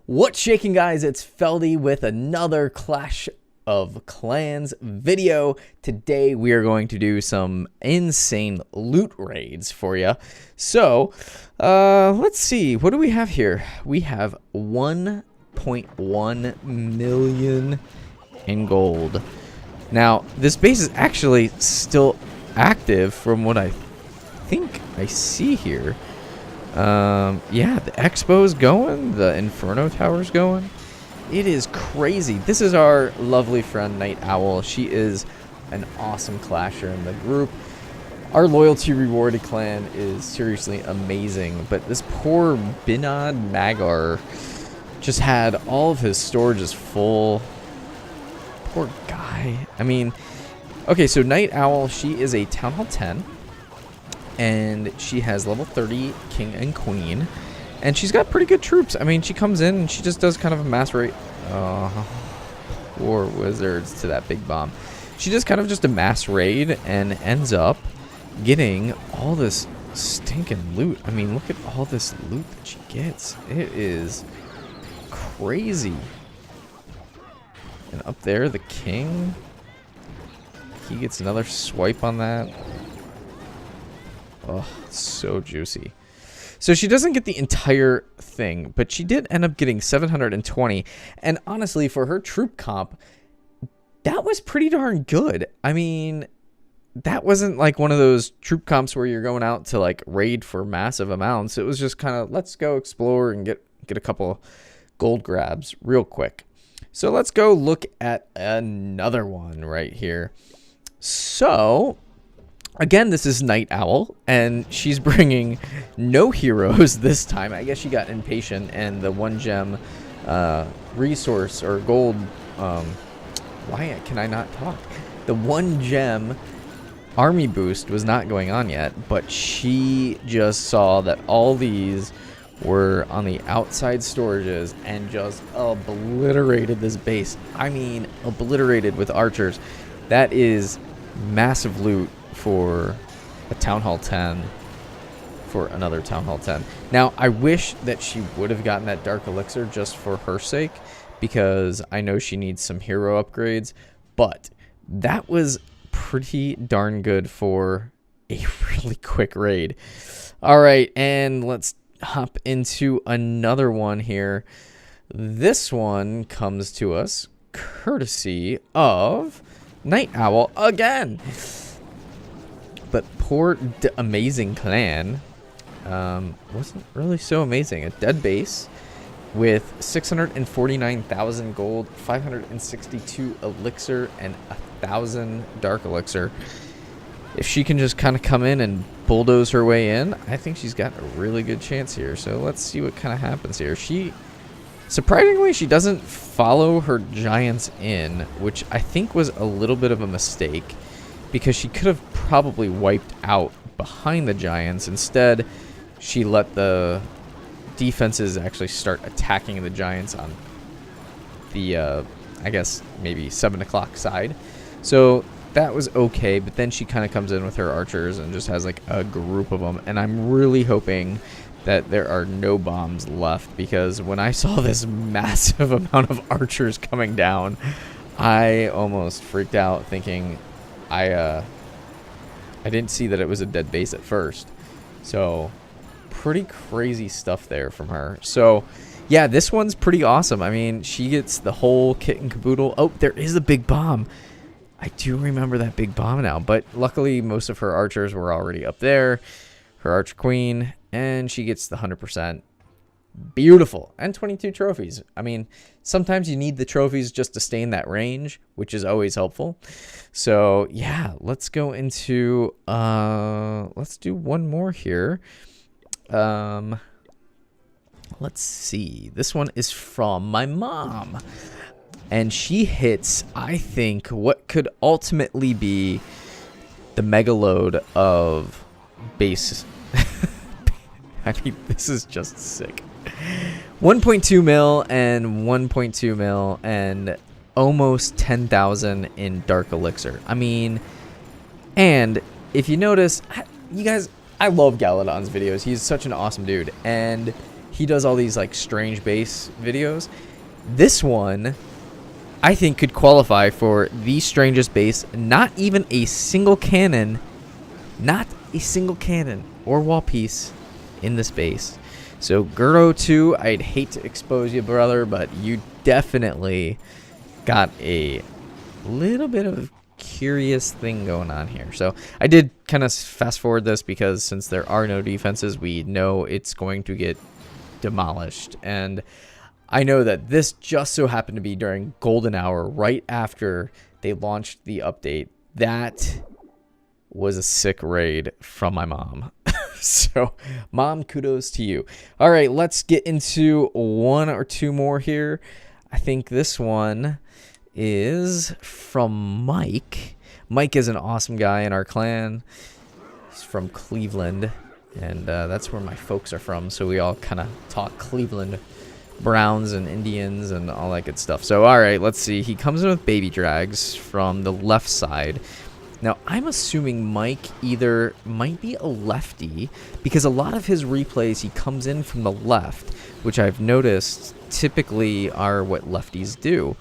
What's shaking, guys? It's Feldy with another Clash of Clans video. Today we are going to do some insane loot raids for you. So let's see, what do we have here? We have 1.1 million in gold. Now this base is actually still active from what I think I see here. Yeah, the Expo's going, the Inferno Tower's going. It is crazy. This is our lovely friend Night Owl. She is an awesome clasher in the group. Our loyalty rewarded clan is seriously amazing, but this poor Binod Magar just had all of his storages full. Poor guy. I mean, okay, so Night Owl, she is a Town Hall 10. And she has level 30 King and Queen. And she's got pretty good troops. I mean, she comes in and she just does kind of a mass raid. Poor wizards to that big bomb. She does kind of just a mass raid and ends up getting all this stinking loot. I mean, look at all this loot that she gets. It is crazy. And up there, the king. He gets another swipe on that. Oh, so juicy. So she doesn't get the entire thing, but she did end up getting 720. And honestly, for her troop comp, that was pretty darn good. I mean, that wasn't like one of those troop comps where you're going out to like raid for massive amounts. It was just kind of, let's go explore and get a couple gold grabs real quick. So let's go look at another one right here. So again, this is Night Owl, and she's bringing no heroes this time. I guess she got impatient, and the 1 gem resource or gold. Why can I not talk? The 1 gem army boost was not going on yet, but she just saw that all these were on the outside storages and just obliterated this base. I mean, obliterated with archers. That is massive loot for a Town Hall 10, for another Town Hall 10. Now, I wish that she would have gotten that Dark Elixir just for her sake, because I know she needs some hero upgrades, but that was pretty darn good for a really quick raid. All right, and let's hop into another one here. This one comes to us courtesy of Night Owl again. But poor amazing clan wasn't really so amazing. A dead base with 649,000 gold, 562 elixir, and 1,000 dark elixir. If she can just kind of come in and bulldoze her way in, I think she's got a really good chance here. So let's see what kind of happens here. Surprisingly, she doesn't follow her giants in, which I think was a little bit of a mistake, because she could have probably wiped out behind the giants. Instead, she let the defenses actually start attacking the giants on the, I guess, maybe 7 o'clock side. So that was okay, but then she kind of comes in with her archers and just has like a group of them. And I'm really hoping that there are no bombs left, because when I saw this massive amount of archers coming down, I almost freaked out, thinking I didn't see that it was a dead base at first. So pretty crazy stuff there from her. So yeah, this one's pretty awesome. I mean, she gets the whole kit and caboodle. Oh, there is a big bomb. I do remember that big bomb now, but luckily most of her archers were already up there. Her archer queen, and she gets the 100%. Beautiful. And 22 trophies. I mean, sometimes you need the trophies just to stay in that range, which is always helpful. So yeah, let's go into let's do one more here. Let's see, this one is from my mom, and she hits, I think, what could ultimately be the mega load of base. I mean, this is just sick. 1.2 mil and 1.2 mil and almost 10,000 in dark elixir. I mean, and if you notice, you guys, I love Galadon's videos. He's such an awesome dude, and he does all these like strange base videos. This one, I think, could qualify for the strangest base. Not even a single cannon, not a single cannon or wall piece in this base. So Guro 2, I'd hate to expose you, brother, but you definitely got a little bit of curious thing going on here. So I did kind of fast forward this because since there are no defenses, we know it's going to get demolished. And I know that this just so happened to be during golden hour right after they launched the update. That was a sick raid from my mom. So mom, kudos to you. All right, let's get into one or two more here. I think this one is from Mike. Mike is an awesome guy in our clan. He's from Cleveland, and that's where my folks are from. So we all kind of talk Cleveland Browns and Indians and all that good stuff. So all right, let's see. He comes in with baby drags from the left side. Now, I'm assuming Mike either might be a lefty because a lot of his replays, he comes in from the left, which I've noticed typically are what lefties do.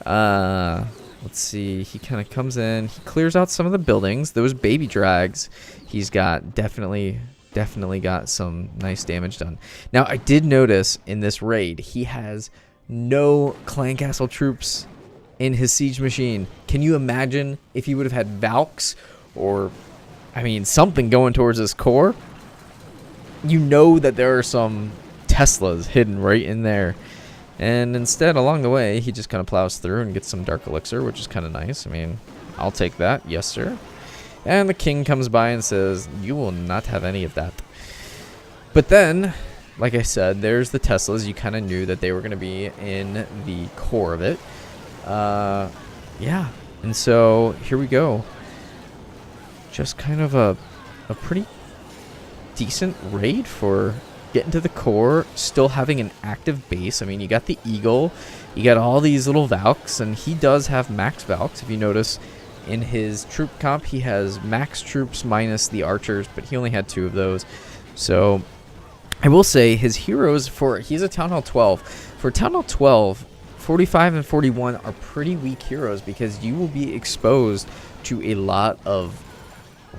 Let's see. He kind of comes in. He clears out some of the buildings. Those baby drags, he's got definitely got some nice damage done. Now, I did notice in this raid, he has no clan castle troops in his siege machine. Can you imagine if he would have had Valks or, I mean, something going towards his core? You know that there are some Teslas hidden right in there. And instead, along the way, he just kind of plows through and gets some Dark Elixir, which is kind of nice. I mean, I'll take that. Yes, sir. And the king comes by and says, you will not have any of that. But then, like I said, there's the Teslas. You kind of knew that they were going to be in the core of it. Yeah, and so here we go. Just kind of a pretty decent raid for getting to the core, still having an active base. I mean, you got the Eagle, you got all these little Valks, and he does have max Valks. If you notice in his troop comp, he has max troops minus the archers, but he only had 2 of those. So I will say his heroes he's a Town Hall 12. For Town Hall 12, 45 and 41 are pretty weak heroes because you will be exposed to a lot of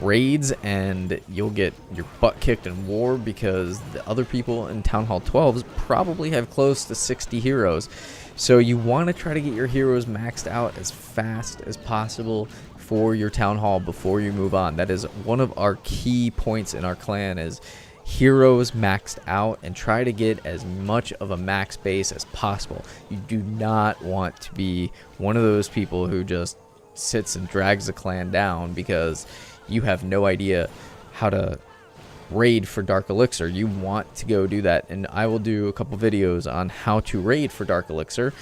raids and you'll get your butt kicked in war because the other people in Town Hall 12s probably have close to 60 heroes. So you want to try to get your heroes maxed out as fast as possible for your Town Hall before you move on. That is one of our key points in our clan, is heroes maxed out, and try to get as much of a max base as possible. You do not want to be one of those people who just sits and drags the clan down because you have no idea how to raid for Dark Elixir. You want to go do that, and I will do a couple videos on how to raid for Dark Elixir,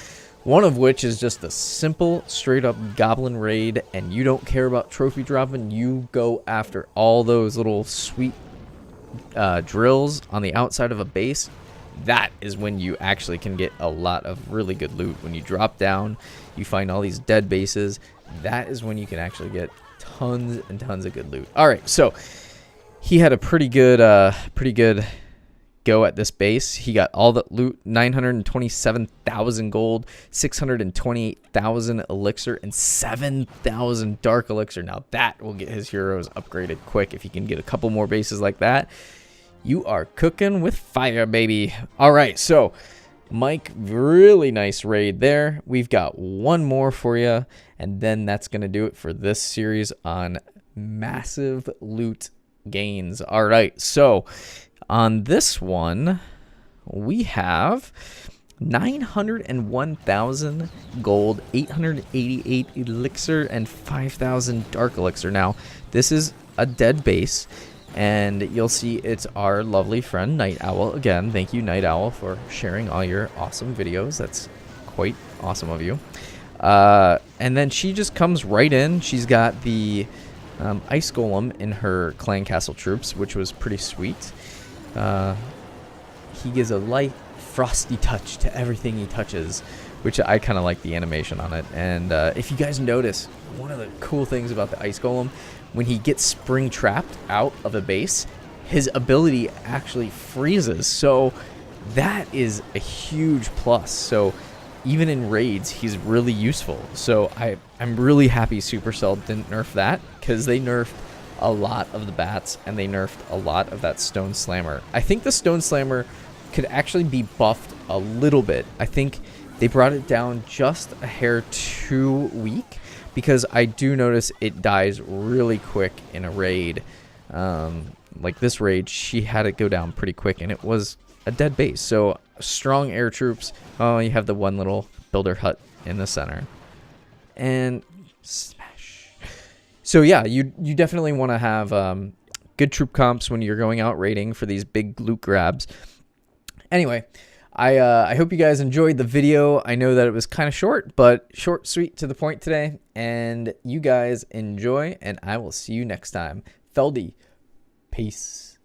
one of which is just a simple straight up goblin raid, and you don't care about trophy dropping. You go after all those little sweet drills on the outside of a base. That is when you actually can get a lot of really good loot. When you drop down, you find all these dead bases. That is when you can actually get tons and tons of good loot. All right, so he had a pretty good go at this base. He got all the loot: 927,000 gold, 628,000 elixir, and 7,000 dark elixir. Now that will get his heroes upgraded quick. If he can get a couple more bases like that, you are cooking with fire, baby. All right, so Mike, really nice raid there. We've got one more for you, and then that's going to do it for this series on massive loot gains. All right, so on this one, we have 901,000 gold, 888 elixir, and 5,000 dark elixir. Now, this is a dead base, and you'll see it's our lovely friend Night Owl. Again, thank you, Night Owl, for sharing all your awesome videos. That's quite awesome of you. And then she just comes right in. She's got the Ice Golem in her Clan Castle troops, which was pretty sweet. He gives a light frosty touch to everything he touches, which I kind of like the animation on it. And if you guys notice, one of the cool things about the Ice Golem, when he gets spring trapped out of a base, his ability actually freezes. So that is a huge plus. So even in raids, he's really useful. So I'm really happy Supercell didn't nerf that, because they nerfed a lot of the bats and they nerfed a lot of that Stone Slammer. I think the Stone Slammer could actually be buffed a little bit. I think they brought it down just a hair too weak, because I do notice it dies really quick in a raid. Like this raid, she had it go down pretty quick and it was a dead base. So strong air troops. Oh, you have the one little builder hut in the center. And smash. So yeah, you definitely want to have good troop comps when you're going out raiding for these big loot grabs. Anyway, I hope you guys enjoyed the video. I know that it was kind of short, but short, sweet, to the point today. And you guys enjoy, and I will see you next time. Feldy, peace.